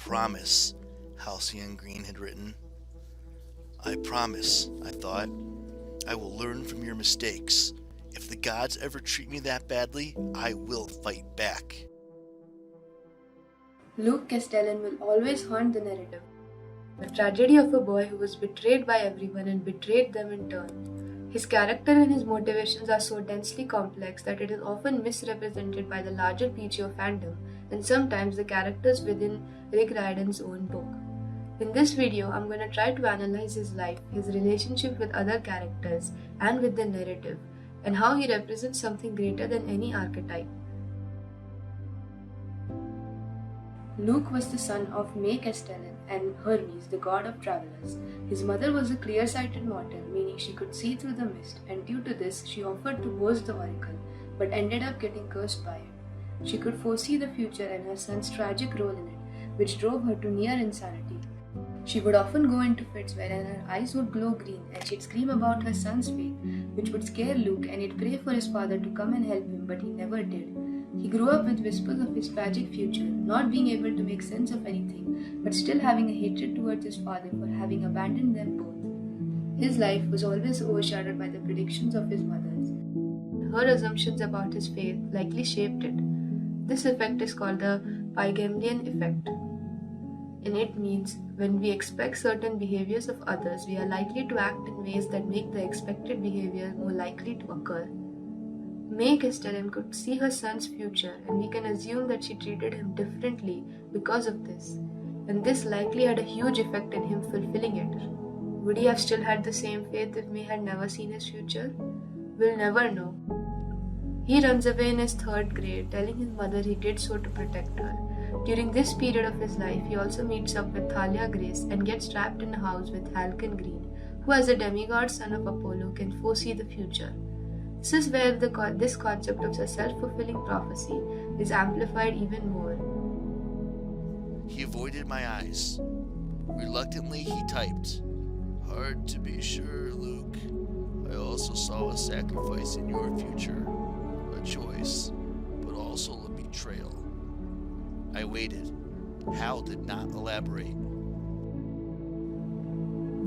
promise, Halcyon Green had written. I promise, I thought. I will learn from your mistakes. If the gods ever treat me that badly, I will fight back. Luke Castellan will always haunt the narrative. The tragedy of a boy who was betrayed by everyone and betrayed them in turn. His character and his motivations are so densely complex that it is often misrepresented by the larger PGO fandom and sometimes the characters within Rick Riordan's own book. In this video, I'm going to try to analyze his life, his relationship with other characters, and with the narrative, and how he represents something greater than any archetype. Luke was the son of May Castellan and Hermes, the god of travelers. His mother was a clear-sighted mortal, meaning she could see through the mist, and due to this, she offered to host the oracle, but ended up getting cursed by it. She could foresee the future and her son's tragic role in it, which drove her to near insanity. She would often go into fits wherein her eyes would glow green and she'd scream about her son's fate, which would scare Luke, and he'd pray for his father to come and help him, but he never did. He grew up with whispers of his tragic future, not being able to make sense of anything, but still having a hatred towards his father for having abandoned them both. His life was always overshadowed by the predictions of his mother's. Her assumptions about his fate likely shaped it. This effect is called the Pygmalion effect. And it means when we expect certain behaviors of others, we are likely to act in ways that make the expected behavior more likely to occur. May Castellan could see her son's future, and we can assume that she treated him differently because of this, and this likely had a huge effect in him fulfilling it. Would he have still had the same faith if May had never seen his future? We'll never know. He runs away in his 3rd grade, telling his mother he did so to protect her. During this period of his life, he also meets up with Thalia Grace and gets trapped in a house with Halcyon Green, who as a demigod son of Apollo can foresee the future. This is where this concept of a self-fulfilling prophecy is amplified even more. He avoided my eyes. Reluctantly, he typed, Hard to be sure, Luke. I also saw a sacrifice in your future. A choice, but also a betrayal. I waited. Hal did not elaborate.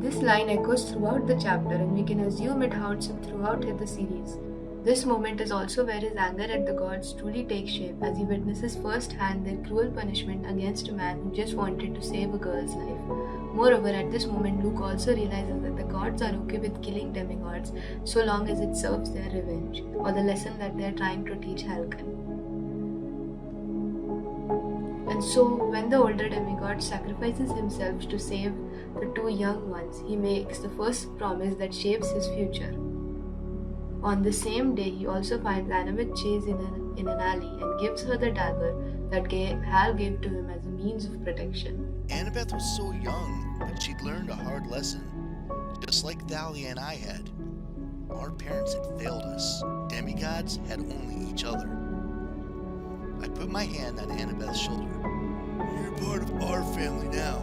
This line echoes throughout the chapter, and we can assume it haunts him throughout the series. This moment is also where his anger at the gods truly takes shape, as he witnesses firsthand their cruel punishment against a man who just wanted to save a girl's life. Moreover, at this moment, Luke also realizes that the gods are okay with killing demigods so long as it serves their revenge, or the lesson that they are trying to teach Halcyon. And so, when the older demigod sacrifices himself to save the 2 young ones, he makes the first promise that shapes his future. On the same day, he also finds Annabeth Chase in an alley and gives her the dagger that Hal gave to him as a means of protection. Annabeth was so young, but she'd learned a hard lesson, just like Thalia and I had. Our parents had failed us. Demigods had only each other. I put my hand on Annabeth's shoulder. You're part of our family now,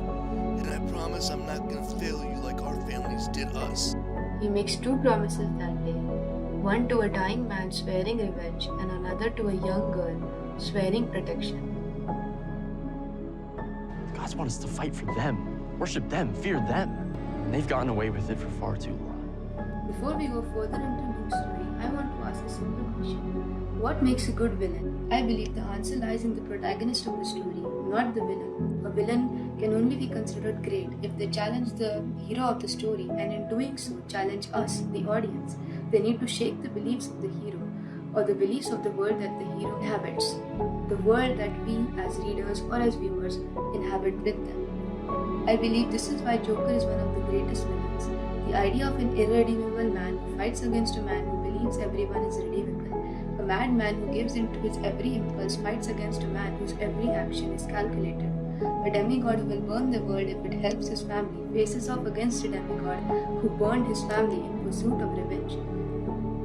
and I promise I'm not going to fail you like our families did us. He makes 2 promises that day. One to a dying man swearing revenge, and another to a young girl swearing protection. The gods want us to fight for them, worship them, fear them. And they've gotten away with it for far too long. Before we go further into Luke's story, I want to ask a simple question. What makes a good villain? I believe the answer lies in the protagonist of the story, not the villain. A villain can only be considered great if they challenge the hero of the story, and in doing so, challenge us, the audience. They need to shake the beliefs of the hero, or the beliefs of the world that the hero inhabits, the world that we as readers or as viewers inhabit with them. I believe this is why Joker is one of the greatest villains. The idea of an irredeemable man who fights against a man who believes everyone is redeemable. A madman who gives in to his every impulse fights against a man whose every action is calculated. A demigod who will burn the world if it helps his family faces off against a demigod who burned his family in pursuit of revenge.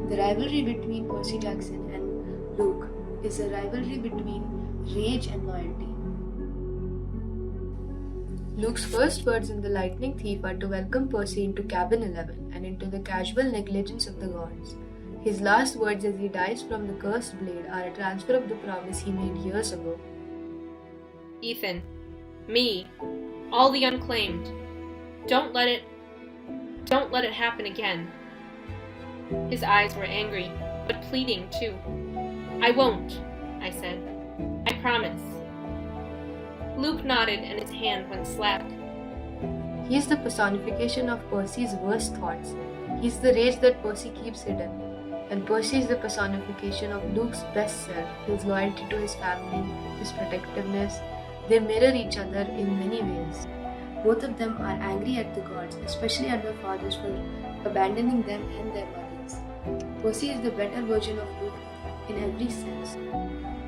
The rivalry between Percy Jackson and Luke is a rivalry between rage and loyalty. Luke's first words in The Lightning Thief are to welcome Percy into Cabin 11 and into the casual negligence of the gods. His last words as he dies from the cursed blade are a transfer of the promise he made years ago. Ethan, Me. All the unclaimed. Don't let it happen again. His eyes were angry, but pleading too. I won't, I said. I promise. Luke nodded and his hand went slack. He is the personification of Percy's worst thoughts. He is the rage that Percy keeps hidden. And Percy is the personification of Luke's best self, his loyalty to his family, his protectiveness. They mirror each other in many ways. Both of them are angry at the gods, especially at their fathers for abandoning them and their mothers. Percy is the better version of Luke in every sense.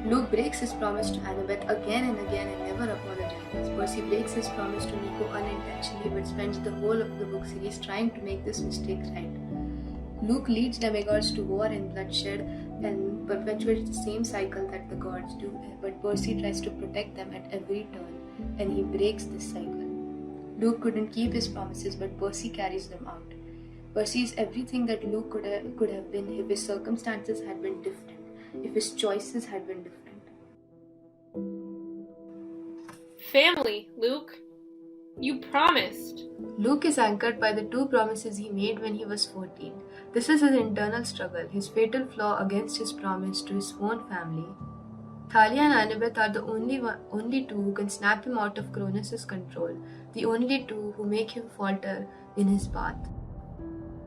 Luke breaks his promise to Annabeth again and again and never apologizes. Percy breaks his promise to Nico unintentionally but spends the whole of the book series trying to make this mistake right. Luke leads demigods to war and bloodshed and perpetuates the same cycle that the gods do, but Percy tries to protect them at every turn, and he breaks this cycle. Luke couldn't keep his promises, but Percy carries them out. Percy is everything that Luke could have been if his circumstances had been different, if his choices had been different. Family, Luke. You promised. Luke is anchored by the two promises he made when he was 14. This is his internal struggle, his fatal flaw against his promise to his own family. Thalia and Annabeth are the only two who can snap him out of Cronus' control, the only two who make him falter in his path.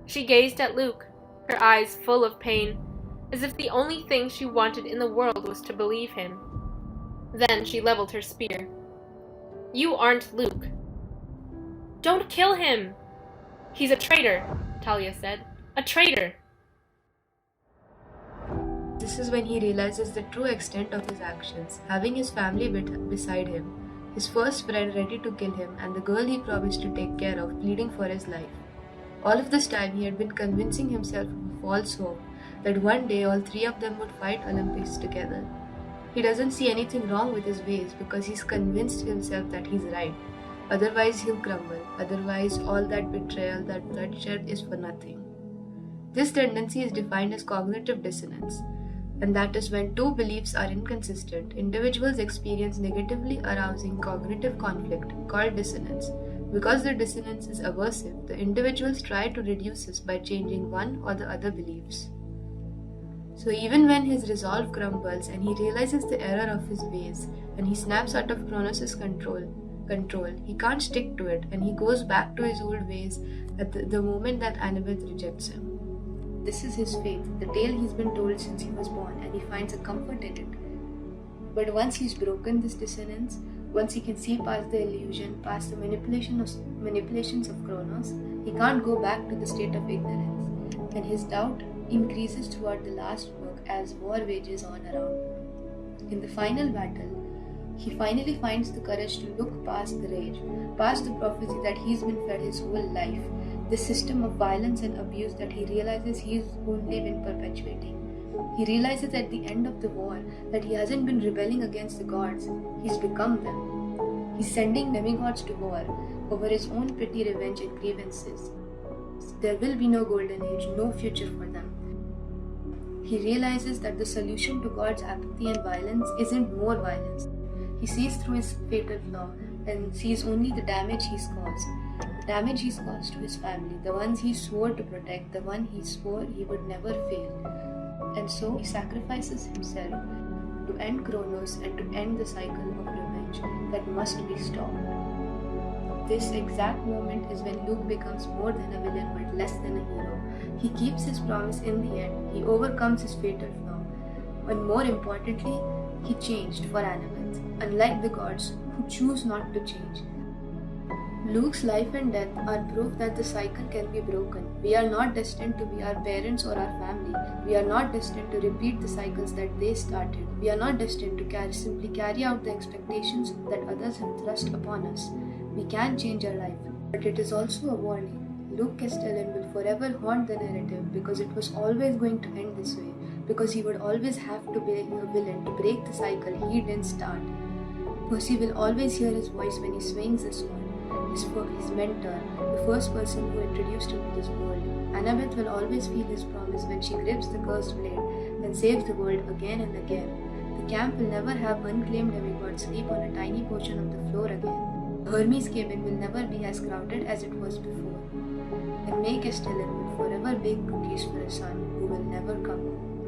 She gazed at Luke, her eyes full of pain, as if the only thing she wanted in the world was to believe him. Then she leveled her spear. You aren't Luke. Don't kill him! He's a traitor, Thalia said. A traitor! This is when he realizes the true extent of his actions, having his family beside him, his first friend ready to kill him, and the girl he promised to take care of pleading for his life. All of this time he had been convincing himself of a false hope that one day all three of them would fight Olympus together. He doesn't see anything wrong with his ways because he's convinced himself that he's right. Otherwise he'll crumble. Otherwise all that betrayal, that bloodshed is for nothing. This tendency is defined as cognitive dissonance, and that is when two beliefs are inconsistent, individuals experience negatively arousing cognitive conflict called dissonance. Because the dissonance is aversive, the individuals try to reduce this by changing one or the other beliefs. So even when his resolve crumbles and he realizes the error of his ways and he snaps out of Cronus' control, he can't stick to it and he goes back to his old ways at the moment that Annabeth rejects him. This is his faith, the tale he's been told since he was born, and he finds a comfort in it. But once he's broken this dissonance, once he can see past the illusion, past the manipulations of Cronus, he can't go back to the state of ignorance, and his doubt increases throughout the last book as war wages on around. In the final battle, he finally finds the courage to look past the rage, past the prophecy that he's been fed his whole life, this system of violence and abuse that he realizes he's only been perpetuating. He realizes at the end of the war that he hasn't been rebelling against the gods, he's become them. He's sending demigods to war over his own petty revenge and grievances. There will be no golden age, no future for them. He realizes that the solution to God's apathy and violence isn't more violence. He sees through his fatal flaw and sees only the damage he's caused. The damage he's caused to his family, the ones he swore to protect, the one he swore he would never fail. And so he sacrifices himself to end Cronus and to end the cycle of revenge that must be stopped. This exact moment is when Luke becomes more than a villain but less than a hero. He keeps his promise in the end. He overcomes his fatal flaw. And more importantly, he changed for Annabeth, unlike the gods who choose not to change. Luke's life and death are proof that the cycle can be broken. We are not destined to be our parents or our family. We are not destined to repeat the cycles that they started. We are not destined to simply carry out the expectations that others have thrust upon us. We can change our life, but it is also a warning. Luke Castellan will forever haunt the narrative because it was always going to end this way, because he would always have to be a villain to break the cycle he didn't start. Percy will always hear his voice when he swings the sword. His mentor, the first person who introduced him to this world. Annabeth will always feel his promise when she grips the cursed blade and saves the world again and again. The camp will never have unclaimed demigods sleep on a tiny portion of the floor again. Hermes' cabin will never be as crowded as it was before, and May Castellan will forever bake cookies for a son who will never come home.